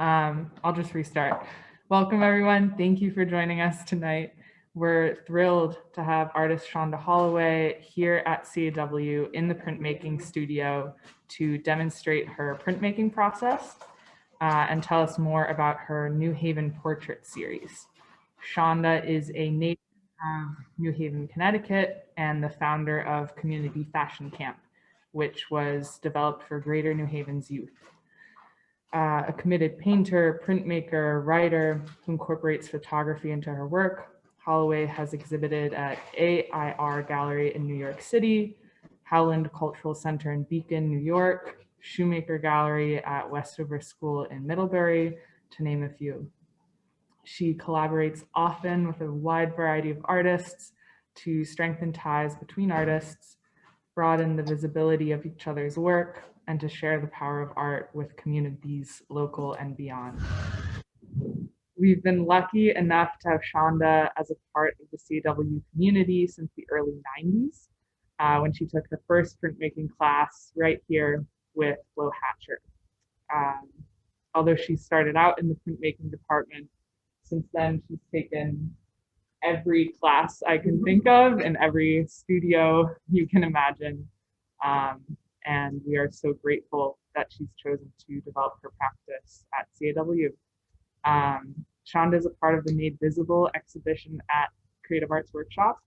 I'll just restart. Welcome everyone. Thank you for joining us tonight. We're thrilled to have artist Shaunda Holloway here at CAW in the printmaking studio to demonstrate her printmaking process and tell us more about her New Haven portrait series. Shaunda is a native of New Haven, Connecticut, and the founder of Community Fashion Camp, which was developed for Greater New Haven's youth. A committed painter, printmaker, writer who incorporates photography into her work, Holloway has exhibited at AIR Gallery in New York City, Howland Cultural Center in Beacon, New York, Shoemaker Gallery at Westover School in Middlebury, to name a few. She collaborates often with a wide variety of artists to strengthen ties between artists, broaden the visibility of each other's work, and to share the power of art with communities local and beyond. We've been lucky enough to have Shaunda as a part of the CAW community since the early 90s, when she took her first printmaking class right here with Flo Hatcher. Although she started out in the printmaking department, since then she's taken every class I can think of in every studio you can imagine. And we are so grateful that she's chosen to develop her practice at CAW. Shaunda is a part of the Made Visible exhibition at Creative Arts Workshop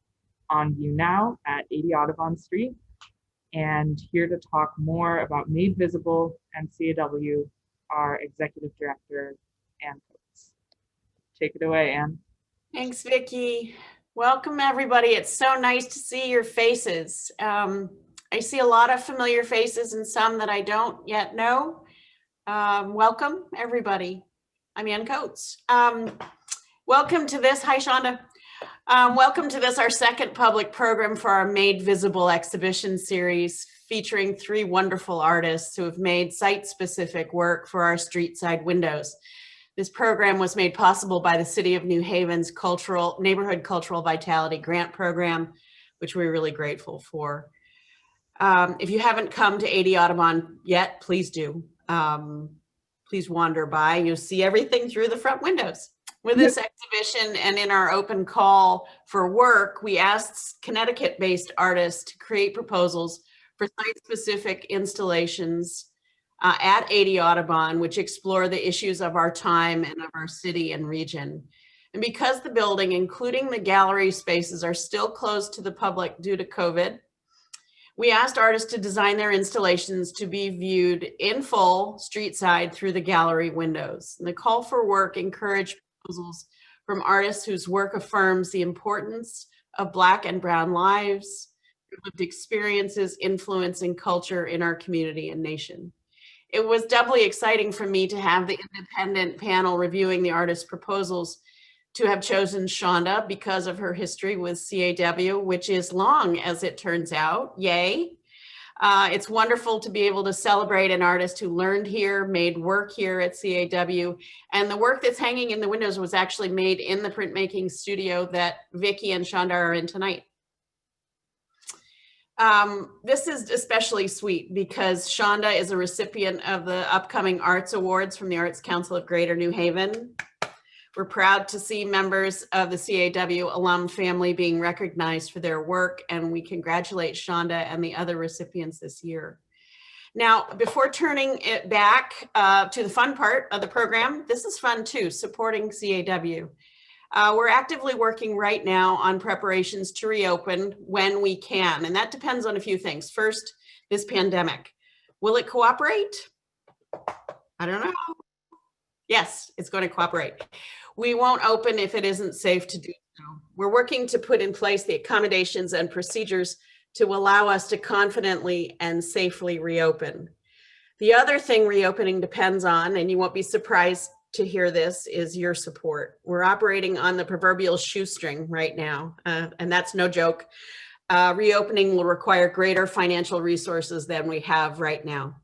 on view now at 80 Audubon Street. And here to talk more about Made Visible and CAW, our executive director, Ann Coates. Take it away, Ann. Thanks, Vicki. Welcome, everybody. It's so nice to see your faces. I see a lot of familiar faces and some that I don't yet know. Welcome, everybody. I'm Ann Coates. Welcome to this. Hi, Shaunda. Welcome to this, our second public program for our Made Visible exhibition series, featuring 3 wonderful artists who have made site-specific work for our streetside windows. This program was made possible by the City of New Haven's Neighborhood Cultural Vitality Grant Program, which we're really grateful for. If you haven't come to 80 Audubon yet, please do. Please wander by. You'll see everything through the front windows. With this exhibition and in our open call for work, we asked Connecticut-based artists to create proposals for site-specific installations at 80 Audubon, which explore the issues of our time and of our city and region. And because the building, including the gallery spaces, are still closed to the public due to COVID, we asked artists to design their installations to be viewed in full street side through the gallery windows. And the call for work encouraged proposals from artists whose work affirms the importance of Black and Brown lives, lived experiences influencing culture in our community and nation. It was doubly exciting for me to have the independent panel reviewing the artist's proposals to have chosen Shaunda because of her history with CAW, which is long, as it turns out. Yay. It's wonderful to be able to celebrate an artist who learned here, made work here at CAW, and the work that's hanging in the windows was actually made in the printmaking studio that Vicki and Shaunda are in tonight. This is especially sweet because Shaunda is a recipient of the upcoming Arts Awards from the Arts Council of Greater New Haven. We're proud to see members of the CAW alum family being recognized for their work, and we congratulate Shaunda and the other recipients this year. Now, before turning it back to the fun part of the program, this is fun too, supporting CAW. We're actively working right now on preparations to reopen when we can, and that depends on a few things. First, this pandemic. Will it cooperate? I don't know. Yes, it's going to cooperate. We won't open if it isn't safe to do so. We're working to put in place the accommodations and procedures to allow us to confidently and safely reopen. The other thing reopening depends on, and you won't be surprised to hear this, is your support. We're operating on the proverbial shoestring right now, and that's no joke. Reopening will require greater financial resources than we have right now.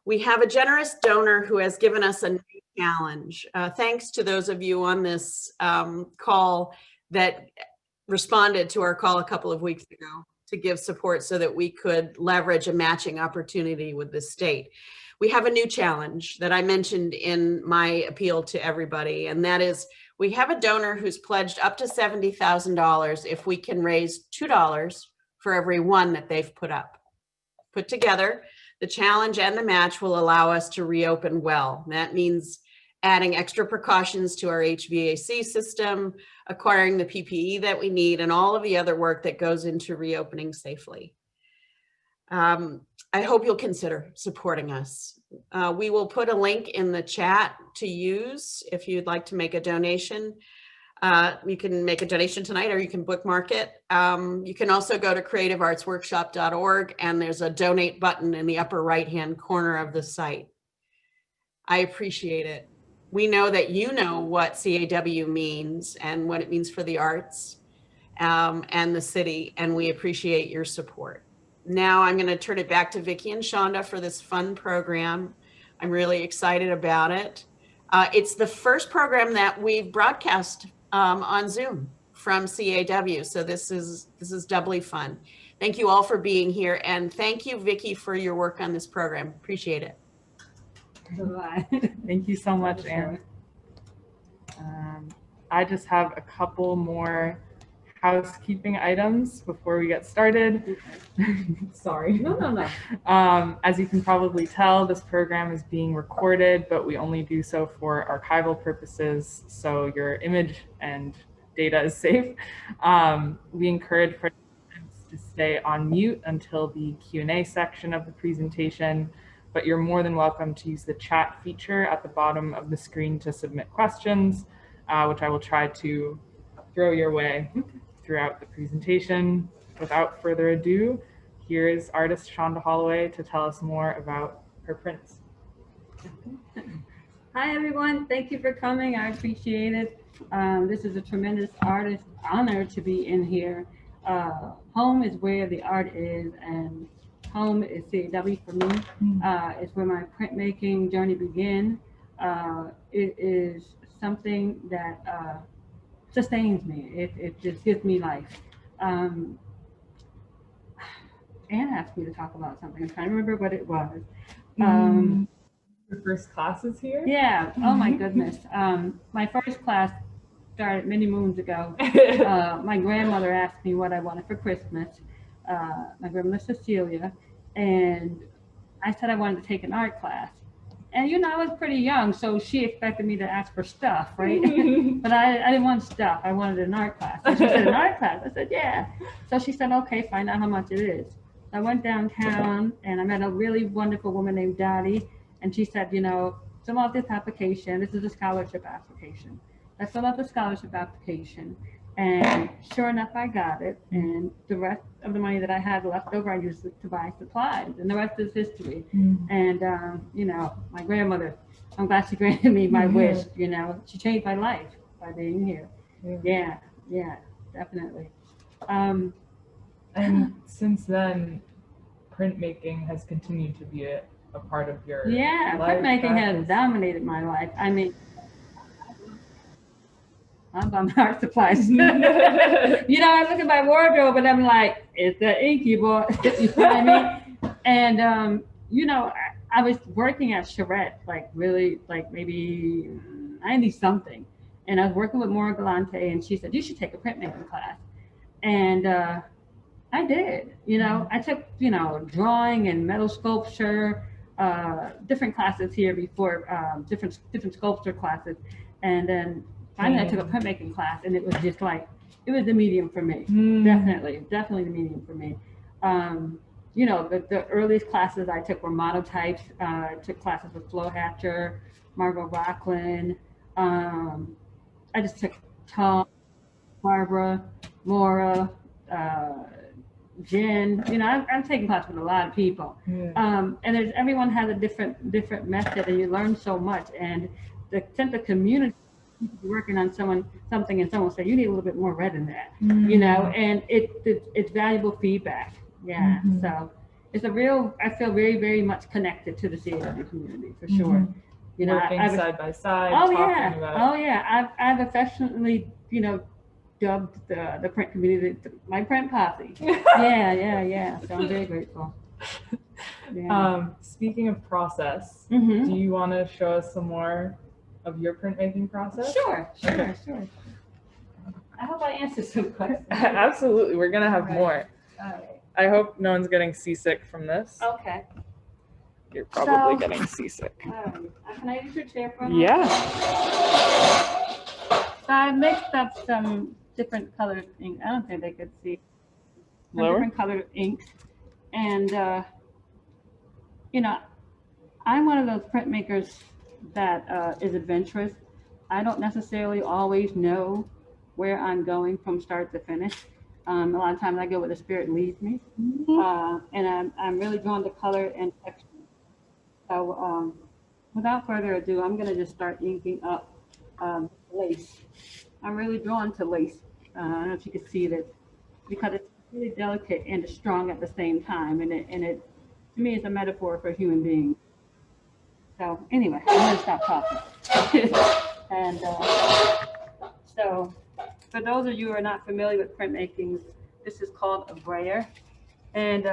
We have a generous donor who has given us a new challenge. Thanks to those of you on this call that responded to our call a couple of weeks ago to give support so that we could leverage a matching opportunity with the state. we have a new challenge that I mentioned in my appeal to everybody, and that is we have a donor who's pledged up to $70,000 if we can raise $2 for every one that they've put together. The challenge and the match will allow us to reopen well. That means adding extra precautions to our HVAC system, acquiring the PPE that we need, and all of the other work that goes into reopening safely. I hope you'll consider supporting us. We will put a link in the chat to use if you'd like to make a donation. You can make a donation tonight, or you can bookmark it. You can also go to creativeartsworkshop.org, and there's a donate button in the upper right-hand corner of the site. I appreciate it. We know that you know what CAW means and what it means for the arts and the city, and we appreciate your support. Now I'm going to turn it back to Vicki and Shaunda for this fun program. I'm really excited about it. It's the first program that we've broadcast on Zoom from CAW, so this is doubly fun. Thank you all for being here, and thank you, Vicki, for your work on this program. Appreciate it. Thank you so much, Anne. I just have a couple more housekeeping items before we get started. Sorry. No. As you can probably tell, this program is being recorded, but we only do so for archival purposes, so your image and data is safe. We encourage participants to stay on mute until the Q&A section of the presentation, but you're more than welcome to use the chat feature at the bottom of the screen to submit questions, which I will try to throw your way throughout the presentation. Without further ado, here is artist Shaunda Holloway to tell us more about her prints. Hi everyone, thank you for coming. I appreciate it. This is a tremendous artist honor to be in here. Home is where the art is, and home is CAW for me. It's where my printmaking journey began. It is something that sustains me. It just gives me life. Anne asked me to talk about something. I'm trying to remember what it was. Your first classes here? Yeah. Oh my goodness. My first class started many moons ago. My grandmother asked me what I wanted for Christmas. My grandmother Cecilia, and I said I wanted to take an art class. And you know, I was pretty young, so she expected me to ask for stuff, right? But I didn't want stuff. I wanted an art class. So she said, an art class? I said, yeah. So she said, okay, find out how much it is. I went downtown and I met a really wonderful woman named Dottie. And she said, you know, fill out this application. This is a scholarship application. I filled out the scholarship application. And sure enough, I got it. And the rest of the money that I had left over, I used it to buy supplies. And the rest is history. And, you know, my grandmother, I'm glad she granted me my wish. You know, she changed my life by being here. Yeah, definitely. And since then, printmaking has continued to be a part of your life. Printmaking has dominated my life. I mean, I'm buying art supplies. You know, I look at my wardrobe and I'm like, it's the inky boy. You know what I mean? And, you know, I was working at Charette, like really, like maybe 90 something. And I was working with Maura Galante, and she said, you should take a printmaking class. And I did, you know, I took, you know, drawing and metal sculpture, different classes here before, different sculpture classes. And then finally I took a printmaking class, and it was just like, it was the medium for me. Definitely the medium for me. You know, the earliest classes I took were monotypes. I took classes with Flo Hatcher, Margot Rockland. I just took Tom, Barbara, Maura, Jen. You know, I'm taking classes with a lot of people. And everyone has a different method, and you learn so much. And the sense of community, working on something, and someone say, you need a little bit more red in that, you know, and it's valuable feedback. So it's a real, I feel very, very much connected to the CAW community for sure. You know, working side by side. I've affectionately, you know, dubbed the print community my print posse. Yeah. So I'm very grateful. Speaking of process, Mhm. do you want to show us some more of your printmaking process? Sure. Okay. I hope I answered some questions. Absolutely, we're gonna have Right. more. All right. I hope no one's getting seasick from this. Okay. You're probably So- getting seasick. All right. Can I use your chair for a moment? Yeah. So I mixed up some different colored ink. I don't think they could see. Some Lower? different colored inks. And, you know, I'm one of those printmakers that is adventurous. I don't necessarily always know where I'm going from start to finish. A lot of times I go where the spirit leads me. And I'm really drawn to color and texture. So without further ado, I'm going to just start inking up lace. I'm really drawn to lace. I don't know if you can see that, because it's really delicate and strong at the same time, and it to me is a metaphor for human beings. So anyway, I'm going to stop talking. And so for those of you who are not familiar with printmaking, this is called a brayer, and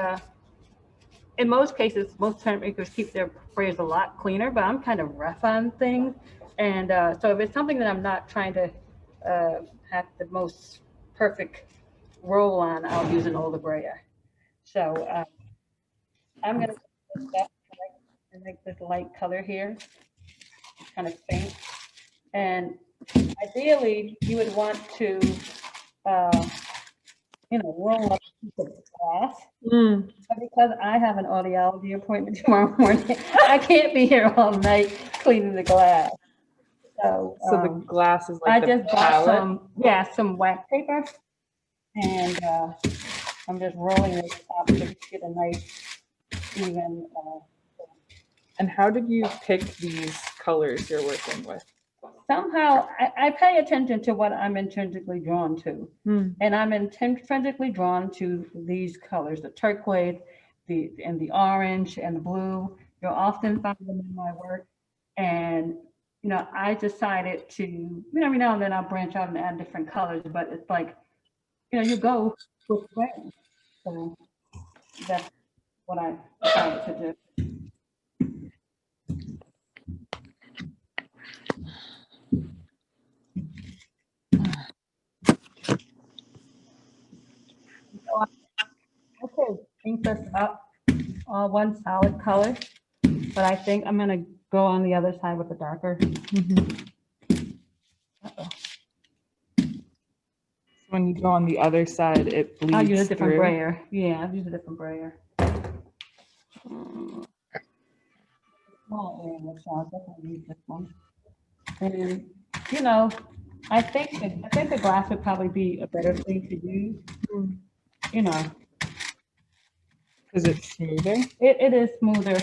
in most cases, most printmakers keep their brayers a lot cleaner, but I'm kind of rough on things. And so if it's something that I'm not trying to have the most perfect roll on, I'll use an older brayer. So I'm going to make this light color here, kind of faint. And ideally, you would want to, roll up a piece of glass. But because I have an audiology appointment tomorrow morning, I can't be here all night cleaning the glass. So the glass is like I just bought some wax paper, and I'm just rolling it up to get a nice even. And how did you pick these colors you're working with? Somehow I pay attention to what I'm intrinsically drawn to. And I'm intrinsically drawn to these colors, the turquoise, the orange and the blue. You'll often find them in my work. And, I decided to, every now and then I'll branch out and add different colors, but it's like, you go with brand. So that's what I decided to do. I could ink this up all one solid color, but I think I'm going to go on the other side with the darker. When you go on the other side, it bleeds. I'll use a different through. brayer. Yeah, I'll use a different brayer. Small area, so I'll definitely use this one. And I think the glass would probably be a better thing to use. Because it's smoother. It is smoother,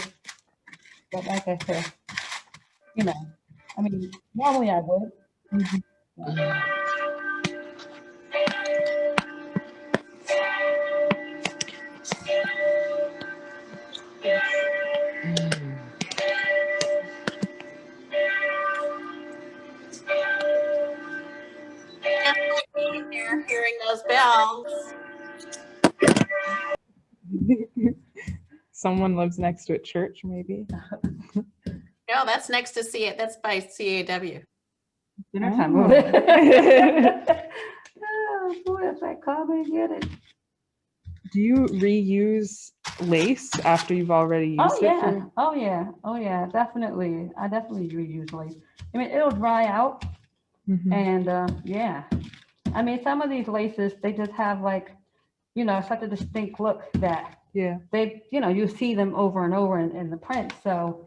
but like I said, normally I would. You're hearing those bells. Someone lives next to a church, maybe. No, that's next to that's by CAW. Dinner time. Oh boy, if I come and get it. Do you reuse lace after you've already used it? Oh yeah, definitely. I definitely reuse lace. It'll dry out, and some of these laces, they just have such a distinct look that they, you see them over and over in the print. So,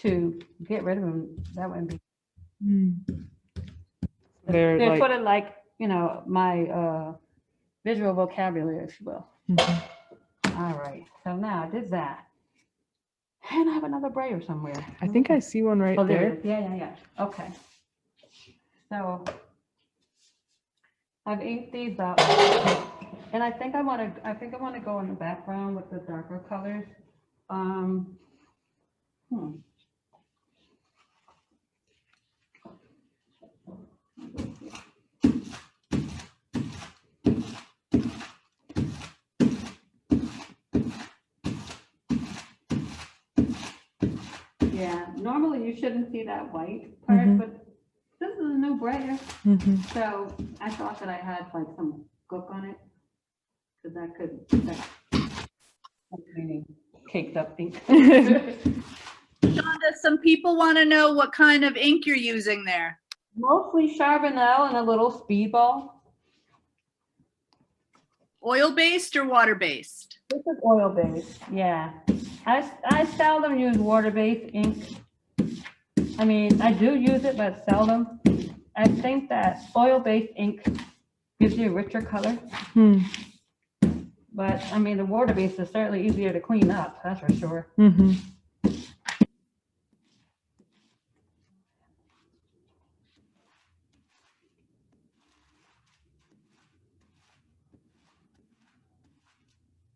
to get rid of them, that wouldn't be. They're sort of like, my visual vocabulary, if you will. All right, so now I did that. And I have another brayer somewhere. I think I see one right there. There. Yeah. Okay. So I've inked these up, and I think I want to go in the background with the darker colors. Yeah, normally you shouldn't see that white part, Mhm. but this is a new Brayer. Mhm. So I thought that I had like some gook on it. Cause that could, meaning caked up ink. Shaunda, some people want to know what kind of ink you're using there. Mostly Charbonnel and a little speedball. Oil-based or water-based? This is oil based, yeah. I seldom use water-based ink. I mean, I do use it, but seldom. I think that oil-based ink gives you a richer color, Hmm. but I mean, the water-based is certainly easier to clean up, that's for sure. Mhm.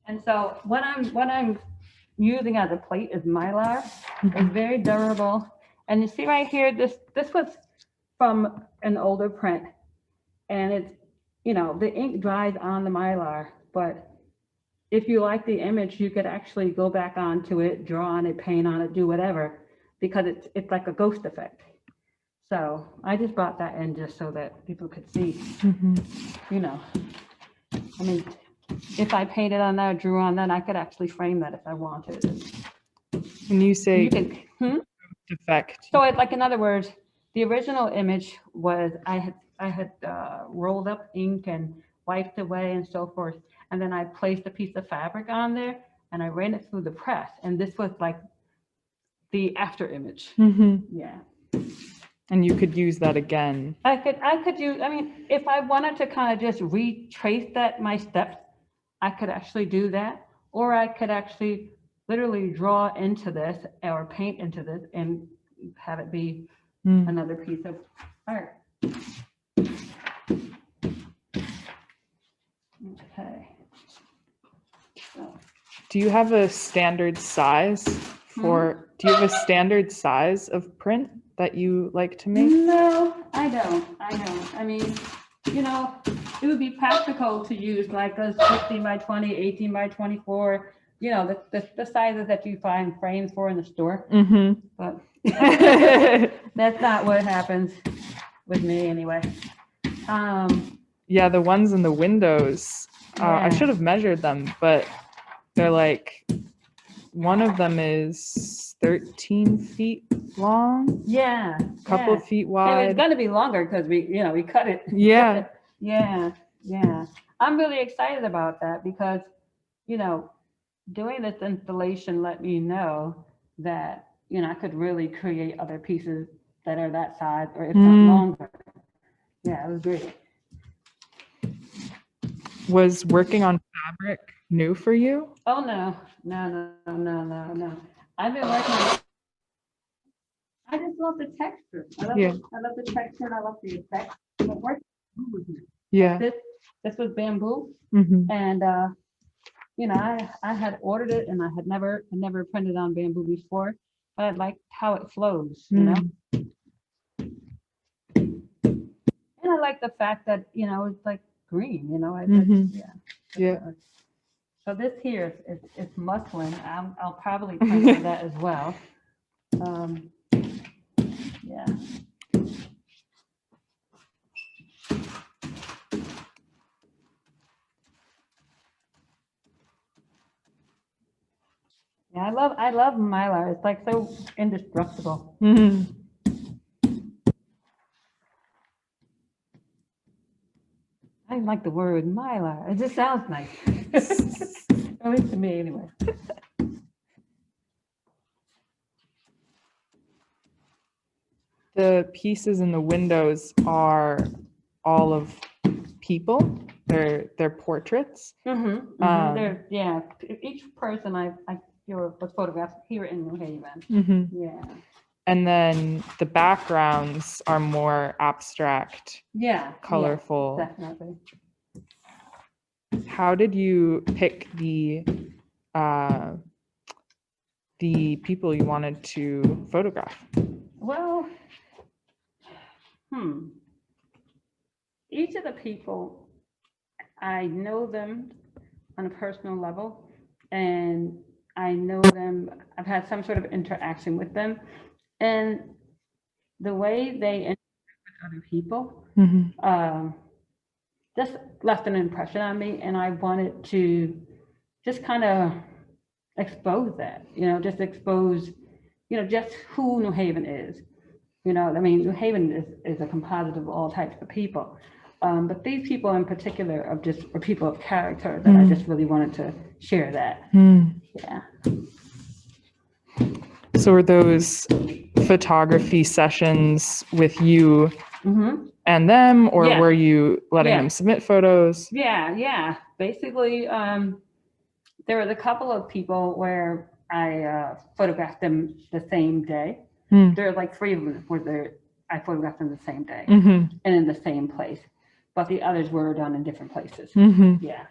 And so what I'm using as a plate is Mylar. It's very durable. And you see right here, this was from an older print. And it's, you know, the ink dries on the Mylar, but if you like the image, you could actually go back onto it, draw on it, paint on it, do whatever, because it's like a ghost effect. So I just brought that in just so that people could see, Mhm. you know, I mean, if I painted on that, drew on that, I could actually frame that if I wanted. When you say You can, effect, so it's like, in other words, the original image was I had rolled up ink and wiped away and so forth. And then I placed a piece of fabric on there and I ran it through the press. And this was like the after image. Mhm. Yeah. And you could use that again. I could use, I mean, if I wanted to kind of just retrace my steps, I could actually do that. Or I could actually literally draw into this or paint into this and have it be Mm. another piece of art. Okay. So, Do you have a standard size for, do you have a standard size of print that you like to make? no, I don't. I mean, you know, it would be practical to use like those 16 by 20, 18 by 24, you know, the sizes that you find frames for in the store. Mm-hmm. But that's not what happens with me anyway. Yeah, the ones in the windows, I Yeah. should have measured them, but they're like, one of them is 13 feet long, Yeah. couple yeah. feet And it's wide. gonna be longer because we cut it. Yeah. Yeah. I'm really excited about that because, you know, doing this installation let me know that, you know, I could really create other pieces that are that size or if not longer. Yeah, it was great. Was working on fabric new for you? Oh, no. I've been working on, I just love the texture. I love the texture and I love the effect. But working with it. Yeah. This was bamboo. Mm-hmm. And, you know, I had ordered it and I had never printed on bamboo before, but I liked how it flows, you know? And I like the fact that, you know, it's like green, you know, Yeah. So this here is muslin. I'll probably print on that as well. Yeah. Yeah, I love Mylar. It's like so indestructible. Mm-hmm. I like the word Mylar. It just sounds nice. At least to me anyway. The pieces in the windows are all of people. They're portraits. There's, yeah, each person I was photographed here in New Haven. Mm-hmm. Yeah. And then the backgrounds are more abstract, Yeah. colorful. Yeah, definitely. How did you pick the people you wanted to photograph? Well, each of the people, I know them on a personal level, and I know them, I've had some sort of interaction with them, and the way they interact with other people just left an impression on me, and I wanted to just kind of expose that, just expose, just who New Haven is. I mean, New Haven is a composite of all types of people. But these people in particular are people of character that I just really wanted to share that. Yeah. So were those photography sessions with you and them, or Yeah. were you letting them submit photos? Yeah. Basically, there was a couple of people where I photographed them the same day. There are like 3 of them where I photographed them the same day and in the same place, but the others were done in different places. Yeah.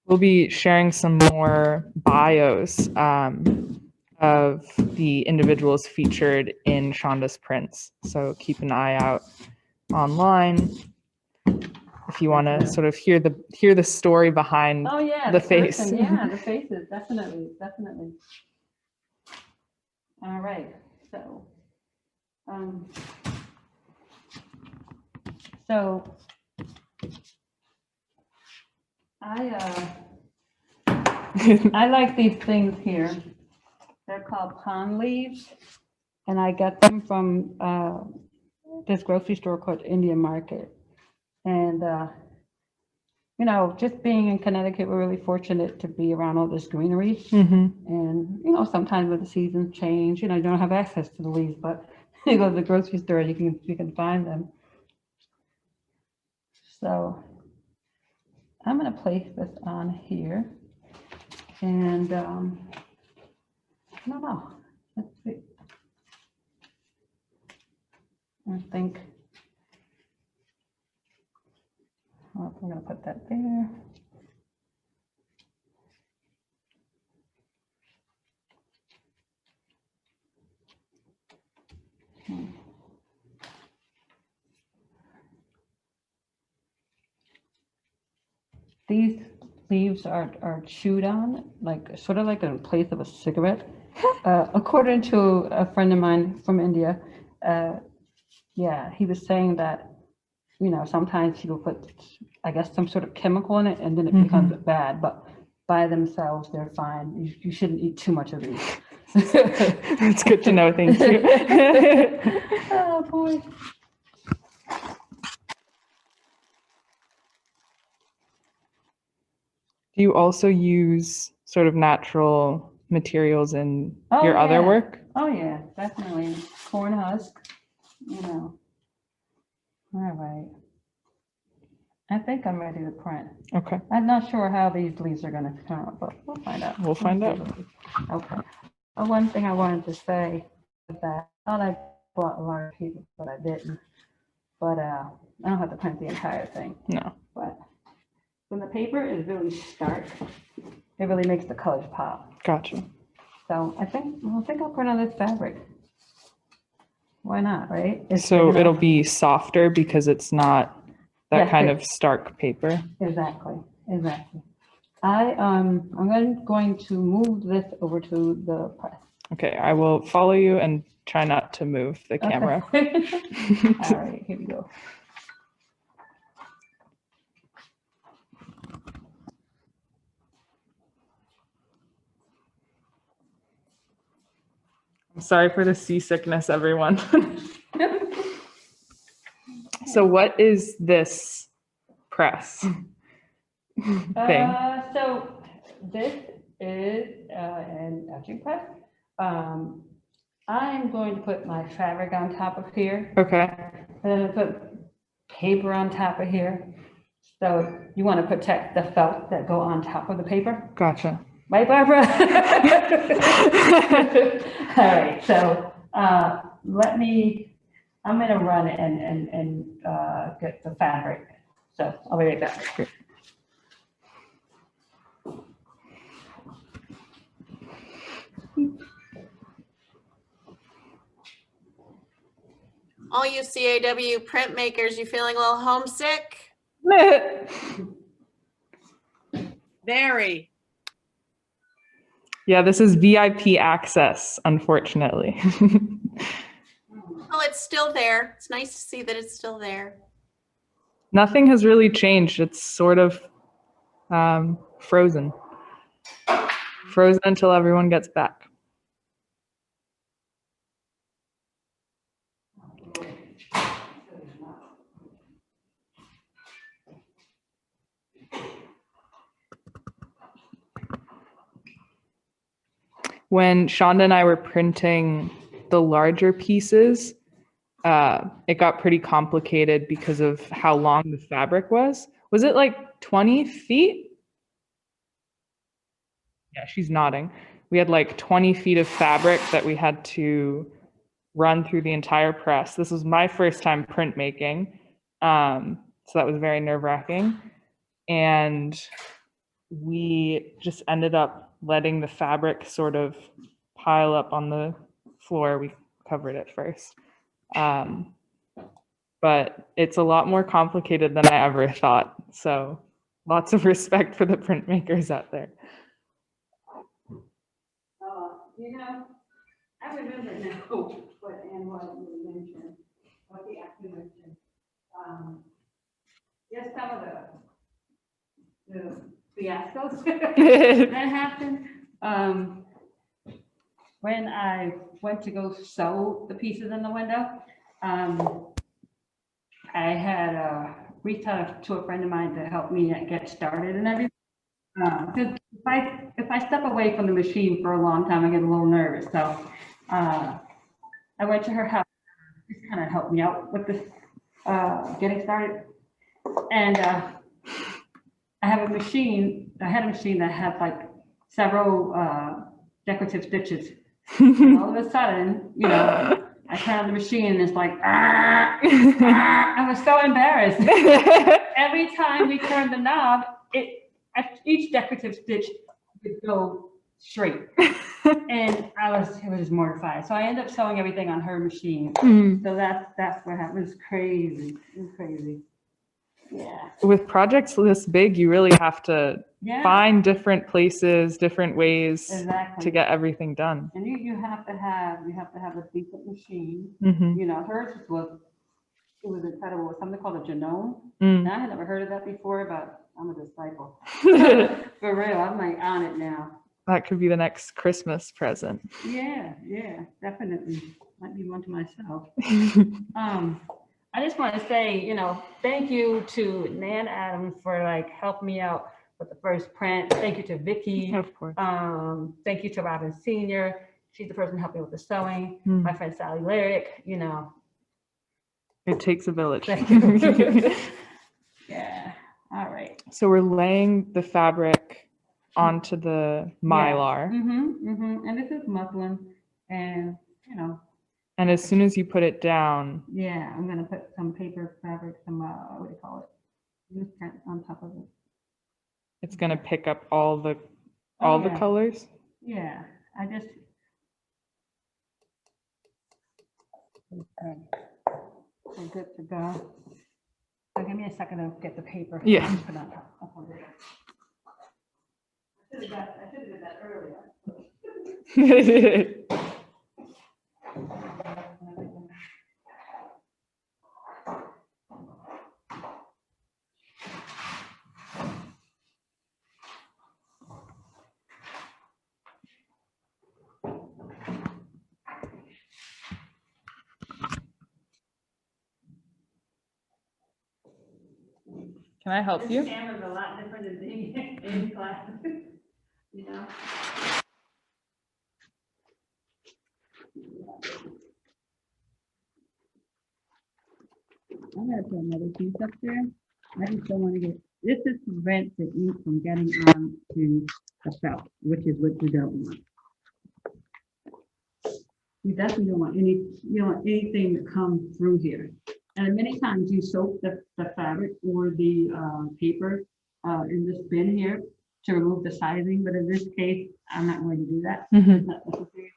We'll be sharing some more bios of the individuals featured in Shaunda's prints. So keep an eye out online if you want to sort of hear the story behind the face. Person, yeah, the faces, definitely. All right, so I like these things here. They're called pond leaves, and I got them from this grocery store called Indian Market. And just being in Connecticut, we're really fortunate to be around all this greenery. And sometimes when the seasons change, you don't have access to the leaves, but you go to the grocery store, you can find them. So I'm going to place this on here, and I don't know. Let's see. I think I'm going to put that there. These leaves are chewed on, sort of like in place of a cigarette. According to a friend of mine from India, he was saying that, sometimes people put, I guess, some sort of chemical in it and then it becomes bad, but by themselves, they're fine. You shouldn't eat too much of these. That's good to know, thank you. Oh, boy. Do you also use sort of natural materials in your other work? Oh, yeah, definitely. Corn husk, All right. I think I'm ready to print. Okay. I'm not sure how these leaves are going to come out, but we'll find out. We'll find out. Okay. One thing I wanted to say is that I thought I bought a lot of people, but I didn't. But I don't have to print the entire thing. No. But when the paper is really stark, it really makes the colors pop. Gotcha. So I think I'll print on this fabric. Why not, right? So it'll be softer because it's not that kind of stark paper. Exactly. I'm going to move this over to the press. Okay, I will follow you and try not to move the camera. All right, here we go. I'm sorry for the seasickness, everyone. So what is this press thing? So this is an etching press. I'm going to put my fabric on top of here. Okay. And then I put paper on top of here. So you want to protect the felt that go on top of the paper. Gotcha. Right, Barbara? All right, so I'm going to run and get the fabric. So I'll be right back. Great. All you CAW printmakers, you feeling a little homesick? Very. Yeah, this is VIP access, unfortunately. Well, it's still there. It's nice to see that it's still there. Nothing has really changed. It's sort of frozen. Frozen until everyone gets back. When Shaunda and I were printing the larger pieces, it got pretty complicated because of how long the fabric was. Was it like 20 feet? Yeah, she's nodding. We had like 20 feet of fabric that we had to run through the entire press. This was my first time printmaking, so that was very nerve-wracking. And we just ended up letting the fabric sort of pile up on the floor. We covered it first. But it's a lot more complicated than I ever thought. So lots of respect for the printmakers out there. You know, I remember now what Ann White mentioned, what the actor mentioned. Yes, some of the fiascos that happened. When I went to go sew the pieces in the window, I had reached out to a friend of mine to help me get started and everything. Because if I step away from the machine for a long time, I get a little nervous. So I went to her house, just kind of helped me out with this getting started. And I have a machine. I had a machine that had like several decorative stitches. And all of a sudden, you know, I turn on the machine and it's like, I was so embarrassed. Every time we turned the knob, each decorative stitch would go straight. And it was just mortified. So I ended up sewing everything on her machine. So that's what happened. It was crazy. It was crazy. Yeah. With projects this big, you really have to find different places, different ways to get everything done. And you have to have a decent machine. You know, hers was incredible. It was something called a genome. And I had never heard of that before, but I'm a disciple. For real, I'm like on it now. That could be the next Christmas present. Yeah, definitely. Might be one to myself. I just want to say, you know, thank you to Nan Adams for like helping me out with the first print. Thank you to Vicky. Of course. Thank you to Robin Senior. She's the person helping me with the sewing. My friend Sally Lyric, you know. It takes a village. Yeah. All right. So we're laying the fabric onto the Mylar. And this is muslin, and you know. And as soon as you put it down, I'm gonna put some paper fabric, some what do you call it? Newsprint on top of it. It's gonna pick up all the colors. Yeah, I just. We're good to go. So give me a second to get the paper. Yeah. Put on top of it. I should have did that earlier. Can I help you? This camera's a lot different than being in class, you know? I'm gonna put another piece up there. I just don't want to get, this is to prevent the ink from getting on to the felt, which is what you don't want. You definitely don't want anything to come through here. And many times you soak the fabric or the paper in this bin here to remove the sizing, but in this case, I'm not going to do that. It's not necessary.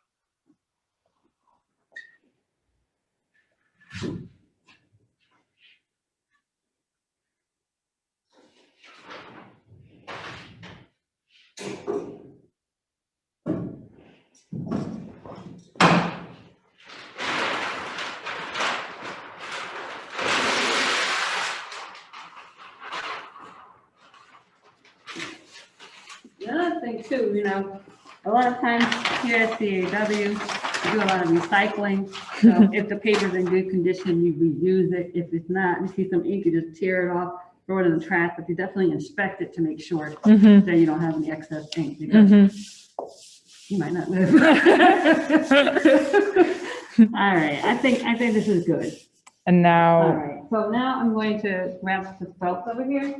thing too, you know, a lot of times here at CAW, we do a lot of recycling. So if the paper's in good condition, you reuse it. If it's not, you see some ink, you just tear it off, throw it in the trash, but you definitely inspect it to make sure Mhm. that you don't have any excess ink, because Mhm. you might not live. All right, I think this is good. And All now, right, so now I'm going to grab the felt over here.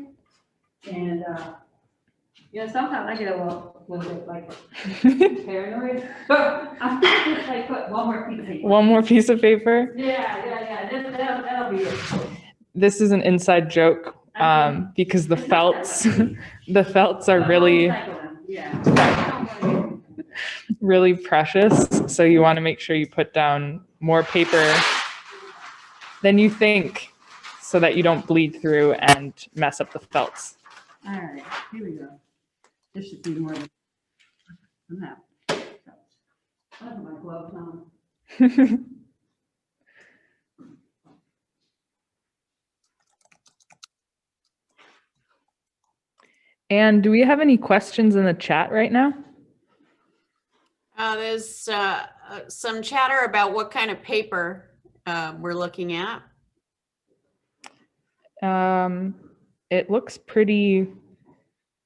And, you know, sometimes I get a little bit like paranoid. So I'm just like put one more piece of paper. one more piece of paper. Yeah. That'll be it. This is an inside joke because the felts, the felts are really, Yeah. really precious. So you want to make sure you put down more paper than you think so that you don't bleed through and mess up the felts. All right, here we go. This should be more than that. I have my gloves on. And do we have any questions in the chat right now? There's some chatter about what kind of paper we're looking at. It looks pretty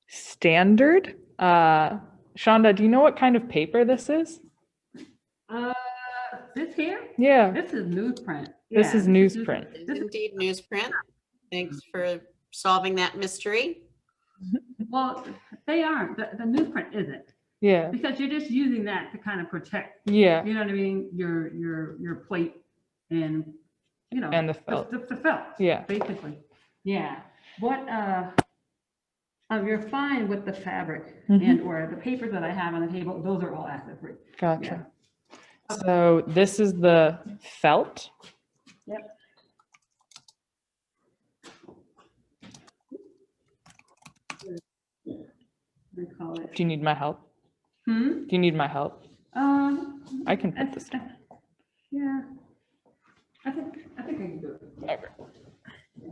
standard. Shaunda, do you know what kind of paper this is? This here? Yeah, This is newsprint. this is newsprint. It is indeed newsprint. Thanks for solving that mystery. Well, they aren't. The newsprint isn't, Yeah, because you're just using that to kind of protect, yeah, you know what I mean, your plate and, you know, and the felt. the felt, Yeah. basically. Yeah. What you're fine with the fabric Mhm. and or the papers that I have on the table. Those are all acid free. Gotcha. So this is the felt. Yep. We call it. Do you need my help? Hmm. Do you need my help? I can put this down. Yeah. I think I can do it. Okay.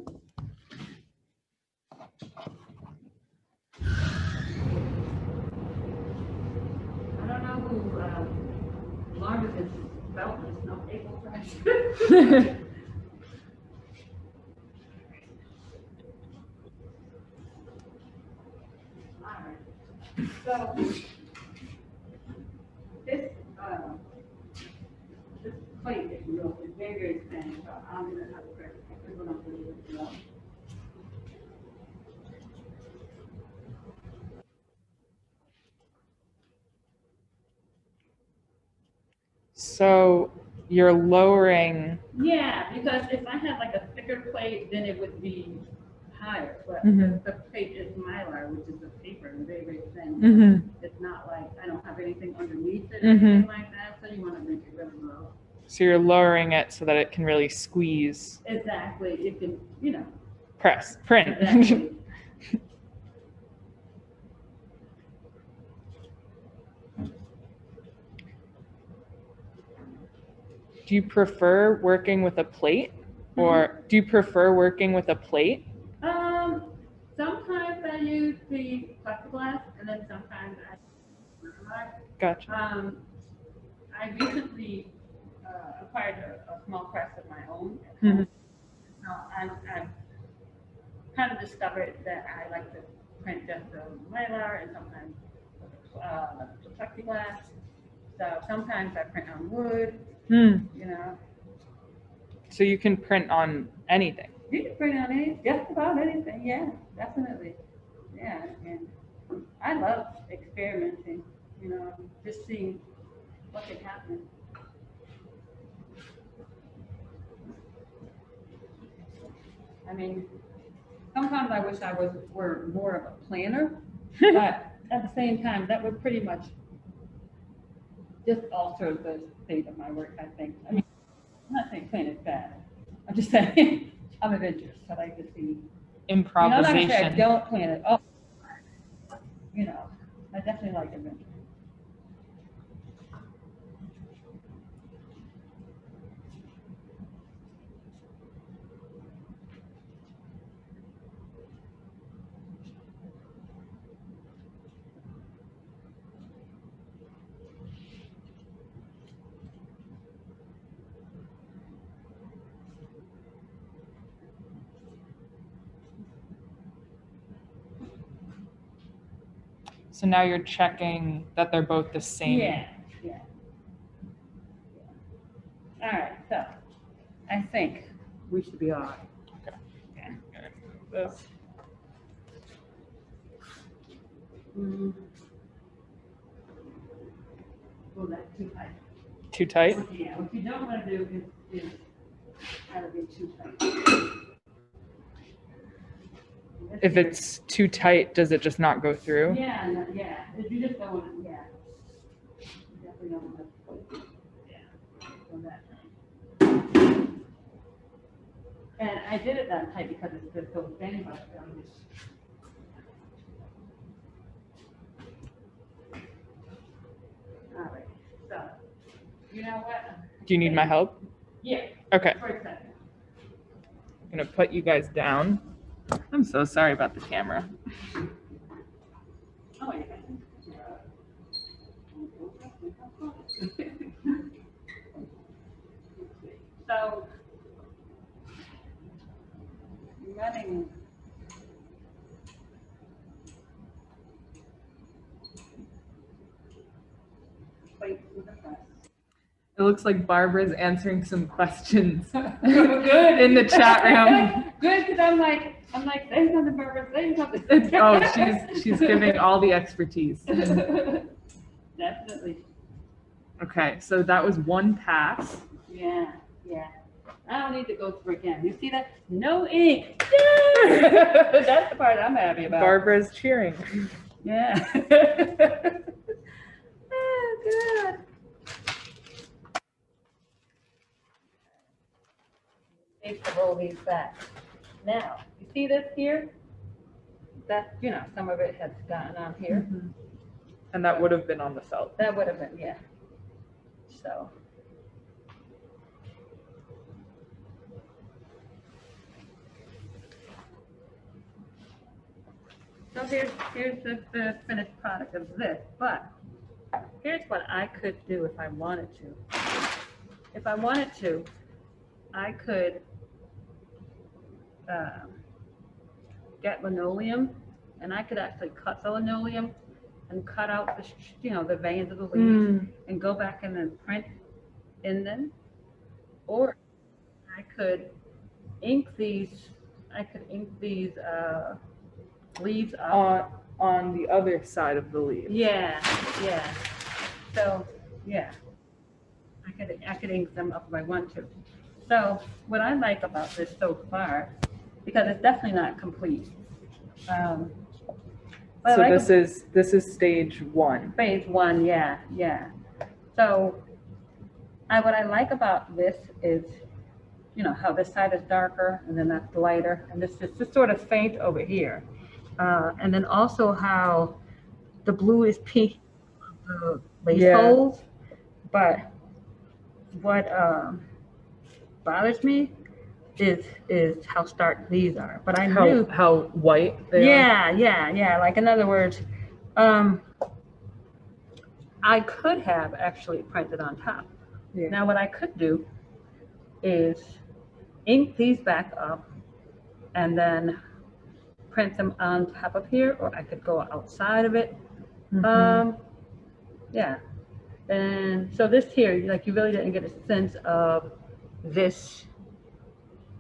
I don't know who larger his belt is, no able to. Alright. So this this plate, if you will, is very, very thin, so I'm gonna have to press this one up a little bit low. So you're lowering. Yeah, because if I had like a thicker plate, then it would be higher, but Mhm. the plate is Mylar, which is the paper, and very, very thin. Mhm. It's not like, I don't have anything underneath it or Mhm. anything like that, so you want to make it really low. So you're lowering it so that it can really squeeze, Exactly, you can, you know, press, print. exactly. Do you prefer working with a plate, or do you prefer working with a plate? Sometimes I use the plexiglass, and then sometimes I Gotcha. I recently acquired a small press of my own. Mhm. So I've kind of discovered that I like to print just the Mylar and sometimes the plexiglass. So sometimes I print on wood, Hmm. you know. So you can print on anything. You can print on any, just about anything, yeah, definitely. Yeah, and I love experimenting, you know, just seeing what can happen. I mean, sometimes I wish I were more of a planner, but at the same time, that would pretty much just alter the state of my work, I think. I mean, I'm not saying plan is bad. I'm just saying I'm adventurous. I like to see. I'm not gonna say I Improvisation. don't plan it. Oh, you know, I definitely like adventure. So now you're checking that they're both the same. Yeah, yeah. All right, so I think we should be all right. This. Oh, that's too tight. Too tight? Yeah, what you don't want to do is have it be too tight. If it's too tight, does it just not go through? Yeah, yeah. If you just don't want to, yeah. You definitely don't want to. Yeah. So that tight. And I did it that tight because it's just so thin, but all right. So, you know what? Do you need my help? Yeah. Okay. For a second. I'm gonna put you guys down. I'm so sorry about the camera. Oh, yeah. So, running. Wait for the press. It looks like Barbara's answering some questions good in the chat room. Good, because I'm like, say something, Barbara, say something. Oh, she's giving all the expertise. Definitely. Okay, so that was one pass. Yeah, yeah. I don't need to go through again. You see that? No ink. That's the part I'm happy about. Barbara's cheering. Yeah. Oh, good. Need to roll these back. Now, you see this here? That, you know, some of it has gotten on here. And that would have been on the felt. That would have been, yeah. So. So here's the finished product of this, but here's what I could do if I wanted to. If I wanted to, I could get linoleum, and I could actually cut the linoleum and cut out the, you know, the veins of the leaves and go back and then print in them. Or I could ink these. I could ink these leaves up On the other side of the leaf. Yeah, yeah. So yeah, I could ink them up if I want to. So what I like about this so far, because it's definitely not complete. So this is stage one. Phase one, yeah, yeah. So what I like about this is, you know, how this side is darker and then that's lighter, and this is just sort of faint over here. And then also how the blue is peaking the lace holes, but what bothers me is how stark these are. But I knew how white they are. Yeah. Like in other words, I could have actually printed on top. Yeah. Now what I could do is ink these back up and then print them on top of here, or I could go outside of it. Yeah. And so this here, like you really didn't get a sense of the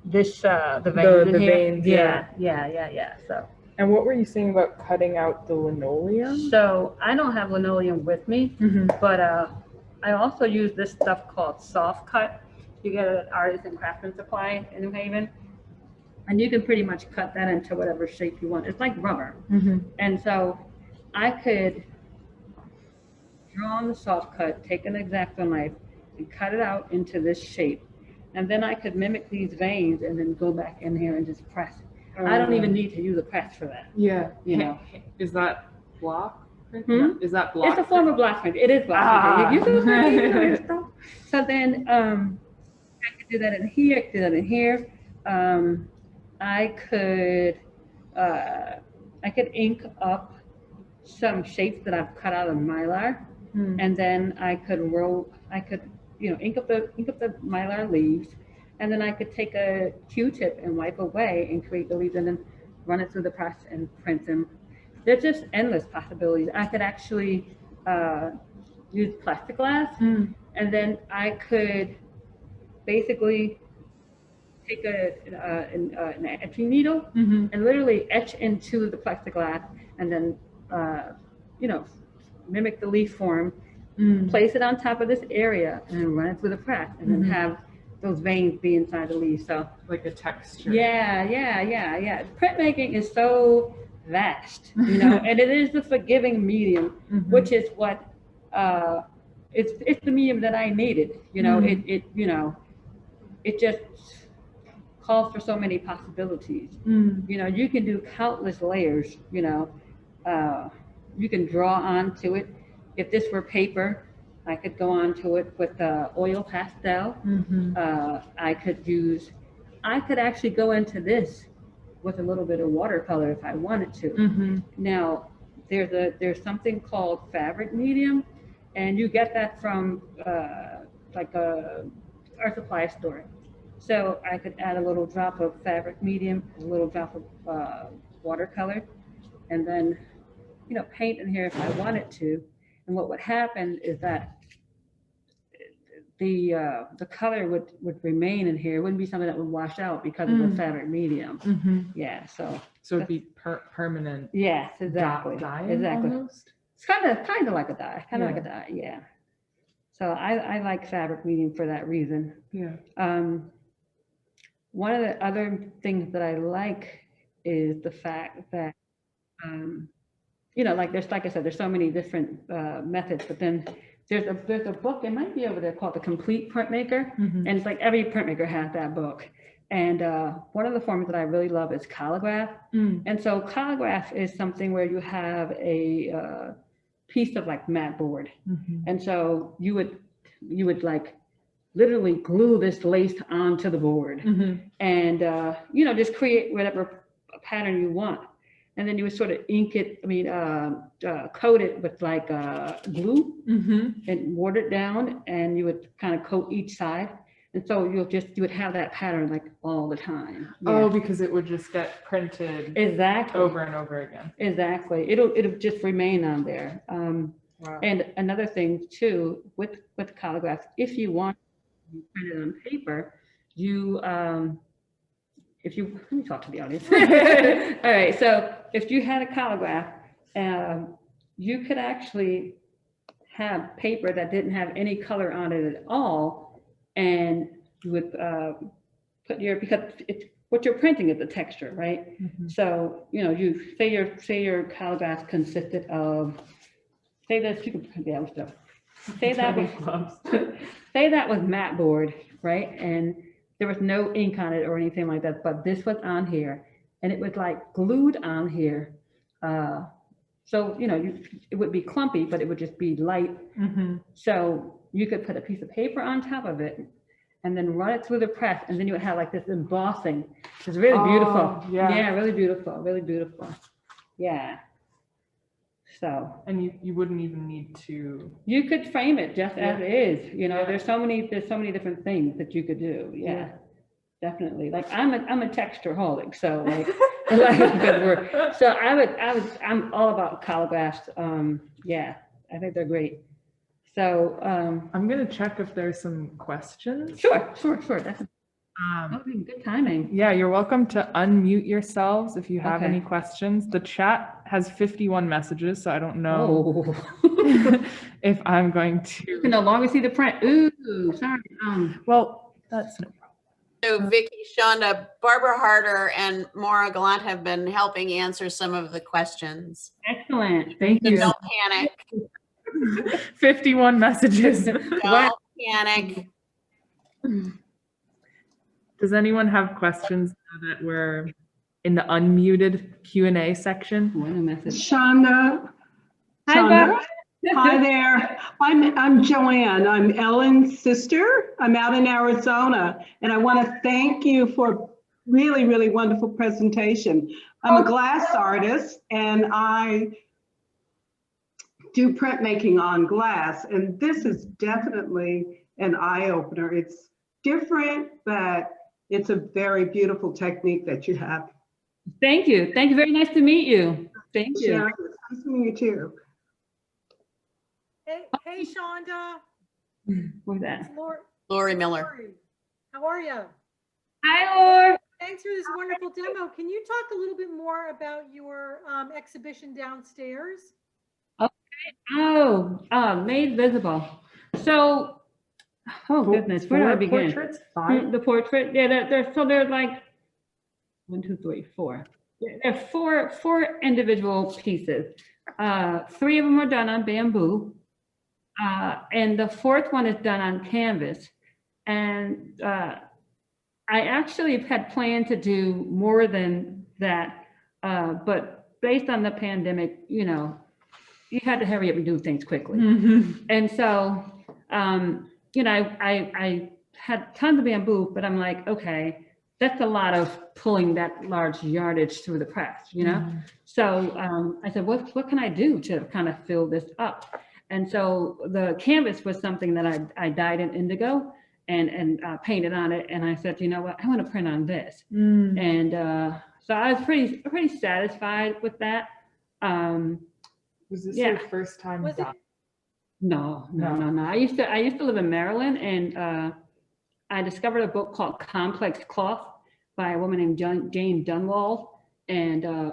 veins in here. Veins, Yeah. So. And what were you saying about cutting out the linoleum? So I don't have linoleum with me, but I also use this stuff called soft cut. You get it at Artists and Craftsman Supply in New Haven. And you can pretty much cut that into whatever shape you want. It's like rubber. And so I could draw on the soft cut, take an X-Acto knife and cut it out into this shape. And then I could mimic these veins and then go back in here and just press. I don't even need to use a press for that. Yeah. You know. Is that block? Is that block? It's a form of block print. It is block print. So then I could do that in here, I could do that in here. I could ink up some shapes that I've cut out of Mylar, and then I could ink up the Mylar leaves, and then I could take a Q-tip and wipe away and create the leaves, and then run it through the press and print them there's just endless possibilities. I could actually use plastic glass, and then I could basically take an etching needle and literally etch into the plexiglass, and then mimic the leaf form, place it on top of this area, and then run it through the press, and then have those veins be inside the leaf. So like a texture. Yeah. Printmaking is so vast, and it is the forgiving medium, which is what it's the medium that I needed. It just calls for so many possibilities. You can do countless layers. You can draw onto it. If this were paper, I could go onto it with oil pastel. I could actually go into this with a little bit of watercolor if I wanted to. Now, there's something called fabric medium, and you get that from like a art supply store. So I could add a little drop of fabric medium, a little drop of watercolor, and then paint in here if I wanted to. And what would happen is that the color would remain in here. It wouldn't be something that would wash out because of the fabric medium. Yeah, so it'd be permanent. Yes, exactly. Dyeing almost? It's kind of like a dye. Like a dye. Yeah. So I like fabric medium for that reason. Yeah. One of the other things that I like is the fact that like I said, there's so many different methods, but then there's a book, it might be over there, called the Complete Printmaker, and it's like every printmaker has that book. And one of the forms that I really love is Colorgraph. And so Colorgraph is something where you have a piece of like mat board, and so you would like literally glue this lace onto the board, and just create whatever pattern you want. And then you would sort of coat it with like glue and ward it down, and you would kind of coat each side. And so you would have that pattern like all the time. Yeah. Oh, because it would just get printed over and over again. Exactly. It'll just remain on there. Wow. And another thing too, with Colorgraph, if you want to print it on paper, let me talk to the audience. All right, so if you had a Colorgraph, you could actually have paper that didn't have any color on it at all, and you would because what you're printing is the texture, right? So you say your Colorgraph consisted of, say that was mat board, right? And there was no ink on it or anything like that, but this was on here, and it was like glued on here. So it would be clumpy, but it would just be light. So you could put a piece of paper on top of it, and then run it through the press, and then you would have like this embossing. It's really beautiful. Yeah, really beautiful. Yeah. So, and you wouldn't even need to. You could frame it just as it is. There's so many different things that you could do. Yeah. Definitely. Like I'm a textureholic, so like a good word. So I'm all about Colorgraphs. Yeah, I think they're great. So I'm gonna check if there's some questions. Sure. That's good timing. Yeah, you're welcome to unmute yourselves if you have any questions. The chat has 51 messages, so I don't know if I'm going to. You can no longer see the print. Ooh, sorry. Well, that's no problem. So Vicky, Shaunda, Barbara Harder, and Maura Gallant have been helping answer some of the questions. Excellent. Thank you. Don't panic. 51 messages. Don't panic. Does anyone have questions now that we're in the unmuted Q&A section? Shaunda. Hi there. I'm Joanne. I'm Ellen's sister. I'm out in Arizona, and I want to thank you for really, really wonderful presentation. I'm a glass artist, and I do printmaking on glass, and this is definitely an eye-opener. It's different, but it's a very beautiful technique that you have. Thank you. Very nice to meet you. Thank you. Sharon, nice to meet you too. Hey, Shaunda. What's that? It's Lori Miller. Lori. How are you? Hi, Laura. Thanks for this wonderful demo. Can you talk a little bit more about your exhibition downstairs? Oh, made visible. So, oh goodness, where do I Four begin? portraits? 5? The portrait, yeah, there's like 1, 2, 3, 4. There are four individual pieces. 3 of them are done on bamboo, and the 4th one is done on canvas. And I actually had planned to do more than that, but based on the pandemic, you know, you had to hurry up and do things quickly. And so, you know, I had tons of bamboo, but I'm like, okay, that's a lot of pulling that large yardage through the press, you know? So I said, what can I do to kind of fill this up? And so the canvas was something that I dyed in indigo and painted on it. And I said, you know what, I want to print on this. And so I was pretty satisfied with that. Was this Yeah. your first time Was it- done? No. I used to live in Maryland, and I discovered a book called Complex Cloth by a woman named Jane Dunwall, and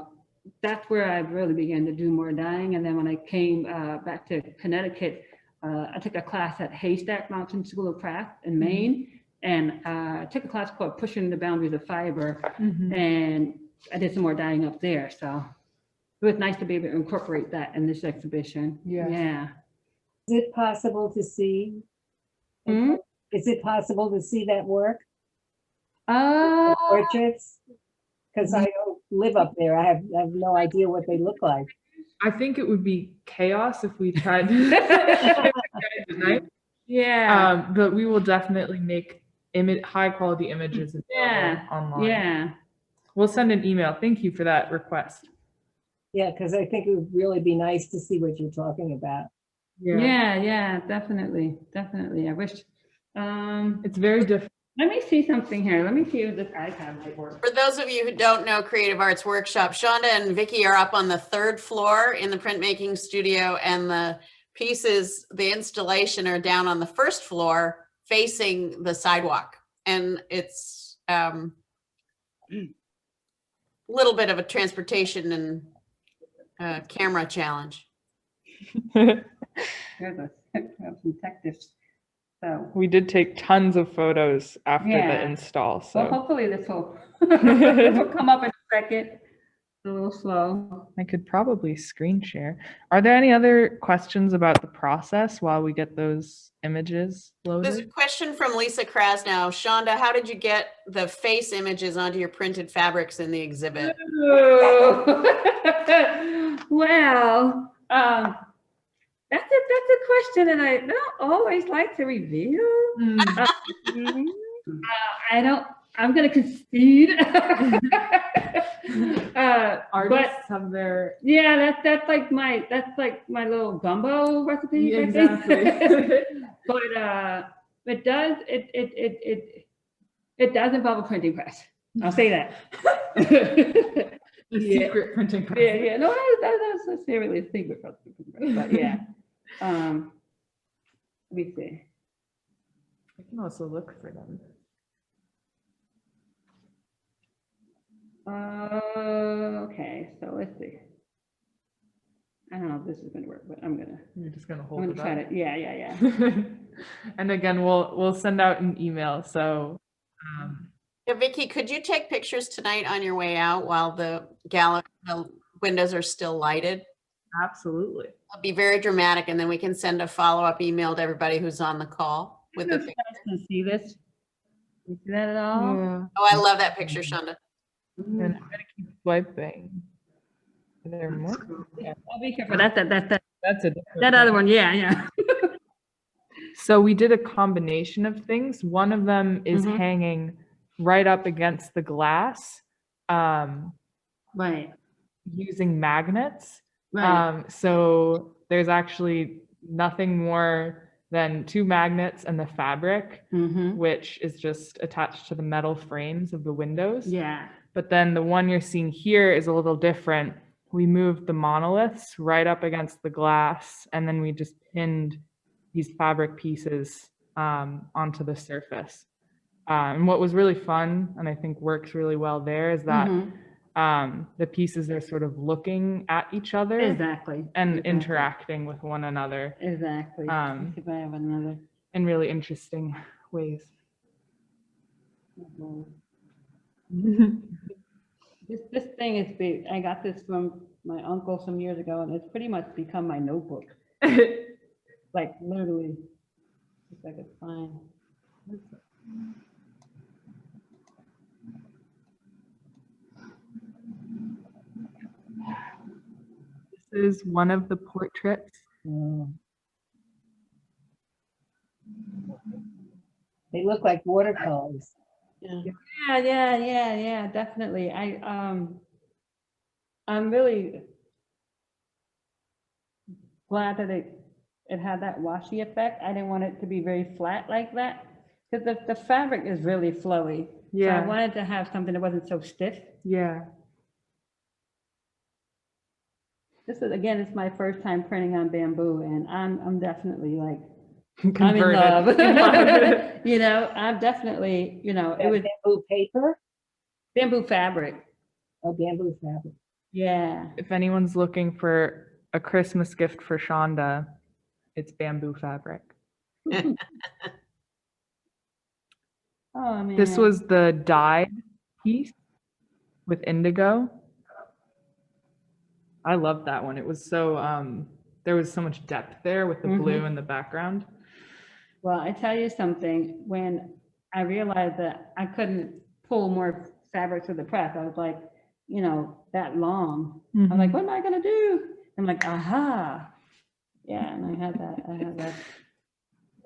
that's where I really began to do more dyeing. And then when I came back to Connecticut, I took a class at Haystack Mountain School of Craft in Maine, and I took a class called Pushing the Boundaries of Fiber, and I did some more dyeing up there. So it was nice to be able to incorporate that in this exhibition. Yeah. Is it possible to see? Hmm? Is it possible to see that work, Uh, portraits? Because I don't live up there. I have no idea what they look like. I think it would be chaos if we tried tonight. yeah. But we will definitely make high quality images available Yeah. online. Yeah. We'll send an email. Thank you for that request. Yeah, because I think it would really be nice to see what you're talking about. Yeah, definitely. I wish, It's very different. let me see something here. Let me see if this icon might work. For those of you who don't know Creative Arts Workshop, Shaunda and Vicky are up on the 3rd floor in the printmaking studio, and the pieces, the installation, are down on the 1st floor facing the sidewalk. And it's a little bit of a transportation and camera challenge. Here's some tactics. So, We did take tons of photos after Yeah. the install. well, So hopefully this will come up in a second. It's a little slow. I could probably screen share. Are there any other questions about the process while we get those images There's a loaded? question from Lisa Krasnow. Shaunda, how did you get the face images onto your printed fabrics in the exhibit? Well, that's a question that I don't always like to reveal. I'm gonna concede. Artists have their Yeah, that's like my little gumbo recipe. I think. exactly. But it does involve a printing press. I'll say that. The Yeah. secret printing press. Yeah. No, that's necessarily a secret for the printing press, but yeah. Let me see. I can also look for them. Okay, so let's see. I don't know if this is gonna work, but I'm gonna You're just gonna hold it try up. to. Yeah. And again, we'll send out an email. So Yeah, Vicky, could you take pictures tonight on your way out while the windows are still lighted? absolutely. It'll be very dramatic, and then we can send a follow-up email to everybody who's on the call with the picture. Can see this? You see that at all? Yeah. Oh, I love that picture, Shaunda. And I'm gonna keep swiping. Are there more? Yeah, I'll be careful. That's that's a different that other thing. one. Yeah. So we did a combination of things. One of them is Mhm. hanging right up against the glass, Right. using magnets. Right. So there's actually nothing more than 2 magnets and the fabric, Mm-hmm. which is just attached to the metal frames of the windows. Yeah. But then the one you're seeing here is a little different. we moved the monoliths right up against the glass, and then we just pinned these fabric pieces onto the surface. And what was really fun, and I think works really well there, is that the pieces are sort of looking at each other Exactly. and exactly. interacting with one another Exactly. Let's see if I have another. in really interesting ways. This thing is big. I got this from my uncle some years ago, and it's pretty much become my notebook. Like literally, if I could find. This is one of the portraits. They look like watercolors. Yeah, definitely. I'm really glad that it had that washy effect. I didn't want it to be very flat like that, because the fabric is really flowy. So I wanted to have something that wasn't so stiff. Yeah. This is, again, it's my first time printing on bamboo, and I'm definitely like, Converted. I'm in love. You know, I'm definitely, you know, it was Bamboo paper? bamboo fabric. Oh, bamboo fabric. Yeah. If anyone's looking for a Christmas gift for Shaunda, it's bamboo fabric. Oh man. This was the dyed piece with indigo. I loved that one. It was so, there was so much depth there with the blue in the background. Well, I tell you something, when I realized that I couldn't pull more fabric to the press, I was like, you know, that long. I'm like, what am I gonna do? I'm like, aha. Yeah, and I had that,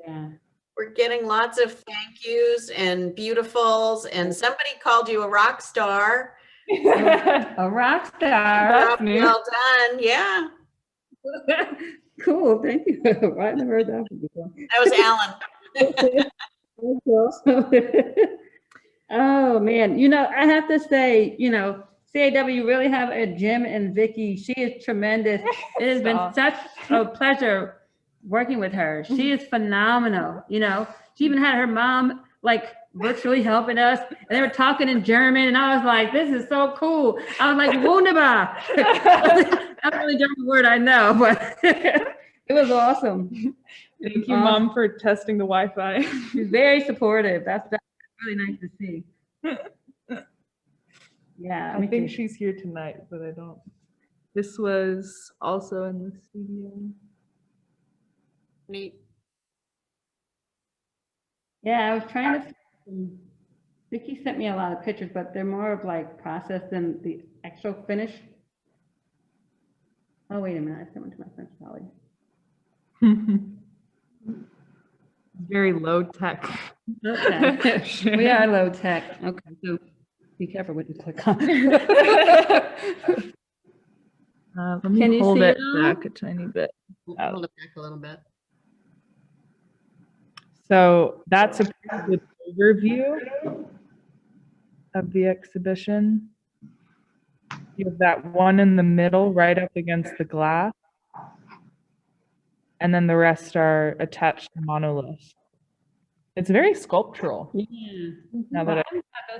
yeah. We're getting lots of thank yous and beautifuls, and somebody called you a rock star. A rock star. That's new. Well done, yeah. Cool, thank you. I never heard that before. That was Alan. Oh man, you know, I have to say, you know, CAW really have a Jim and Vicky. She is tremendous. It has been such a pleasure working with her. She is phenomenal. You know, she even had her mom like virtually helping us, and they were talking in German, and I was like, this is so cool. I was like, wunderbar. That's the only German word I know, but it was awesome. Thank you, Mom, for testing the Wi-Fi. She's very supportive. That's really nice to see. Yeah, I think she's here tonight, but I don't. This was also in the studio. Neat. Yeah, I was trying to. Vicky sent me a lot of pictures, but they're more of like process than the actual finish. Oh, wait a minute. I sent one to my friend Sally. Very low tech. Okay. We are low tech. Okay, so be careful what you click on. Let Can me you hold see it it now? back a tiny bit. Hold it back a little bit. So that's a pretty good overview of the exhibition. You have that one in the middle right up against the glass. And then the rest are attached to monoliths. It's very sculptural. Yeah. Now that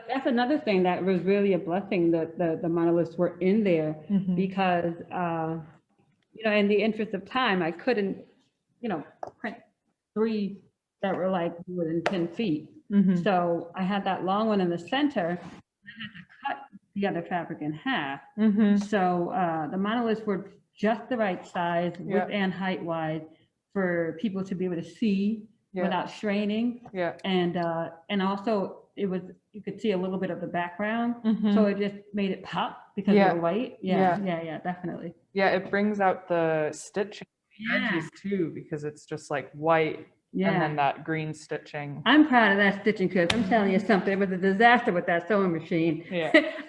That's another thing that was really a blessing that the monoliths were in there, because, you know, in the interest of time, I couldn't, you know, print 3 that were like more than 10 feet. So I had that long one in the center. And I had to cut the other fabric in half. So the monoliths were just the right size, width and height wise, for people to be able to see without straining. And also it was, you could see a little bit of the background. So it just made it pop because of the white. Yeah, definitely. Yeah, it brings out the stitching edges too, because it's just like white and then that green stitching. I'm proud of that stitching, because I'm telling you something, it was a disaster with that sewing machine.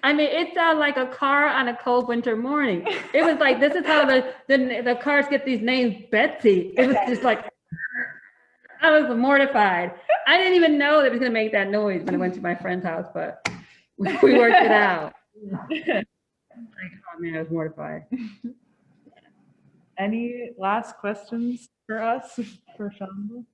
I mean, it sounded like a car on a cold winter morning. It was like, this is how the cars get these names, Betsy. It was just like, I was mortified. I didn't even know it was gonna make that noise when I went to my friend's house, but we worked it out. Oh, man, I was mortified. Any last questions for us, for Shaunda?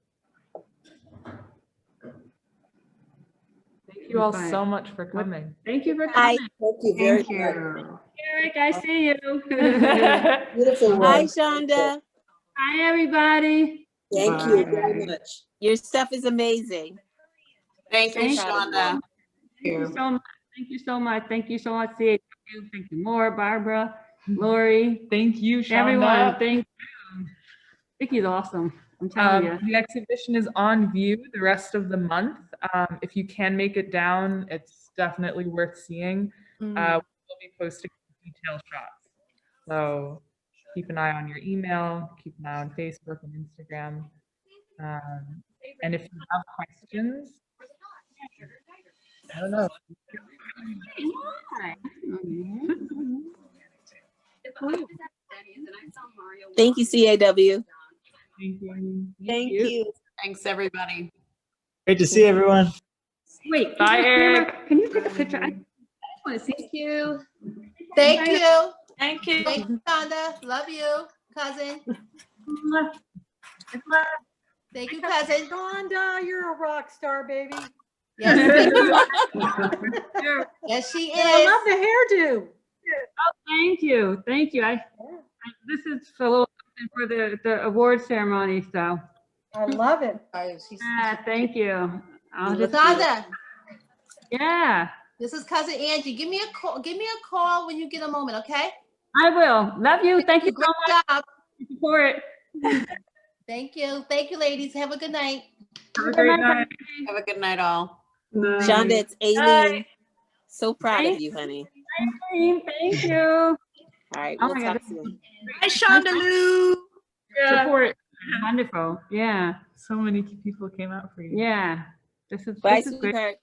Thank you all Fine. so much for coming. Thank you for Hi, coming. thank you very Thank much. you. Eric, I see you. Beautiful Hi, work. Shaunda. Hi, everybody. Thank you very Bye. much. Your stuff is amazing. Thank you, Thank Shaunda. Thank you so much. Thank you so much. Thank you so much, CAW. Thank you, Maura, Barbara, Lori, Thank you, Shaunda. everyone. Thank you. Vicky's awesome. I'm telling you. The exhibition is on view the rest of the month. If you can make it down, it's definitely worth seeing. We'll be posting detailed shots. So keep an eye on your email, keep an eye on Facebook and Instagram. And if you have questions, I don't know. Thank you, CAW. Thank you. Thank you. Thanks, everybody. Great to see everyone. Wait, Bye, Eric. Can you take a picture? I want to see. Thank you. Thank you. Thank you. Thank you, Shaunda. Love you, cousin. Thank you, cousin. Shaunda, you're a rock star, baby. Yes, yes, she And I is. love the hairdo. Thank you. Thank you. This is a little something for the award ceremony, so. I love it. Thank you. Shaunda, Yeah, this is cousin Angie. Give me a call. Give me a call when you get a moment, okay? I will. Love you. Thank you so Great much job. for your support. Thank you. Thank you, ladies. Have a good night. Have a great night. Have a good night, all. Nice. Shaunda, it's Aileen. So proud of Thank you, honey. Thank you. All right, Oh we'll my talk God. soon. Hi, Shaunda Lou. Support. Wonderful. Yeah. So many people came out for you. Yeah. This is Bye, great. sweetheart.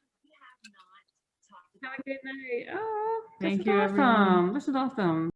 Have a good night. Oh, this Thank is you, everyone. awesome. This is awesome.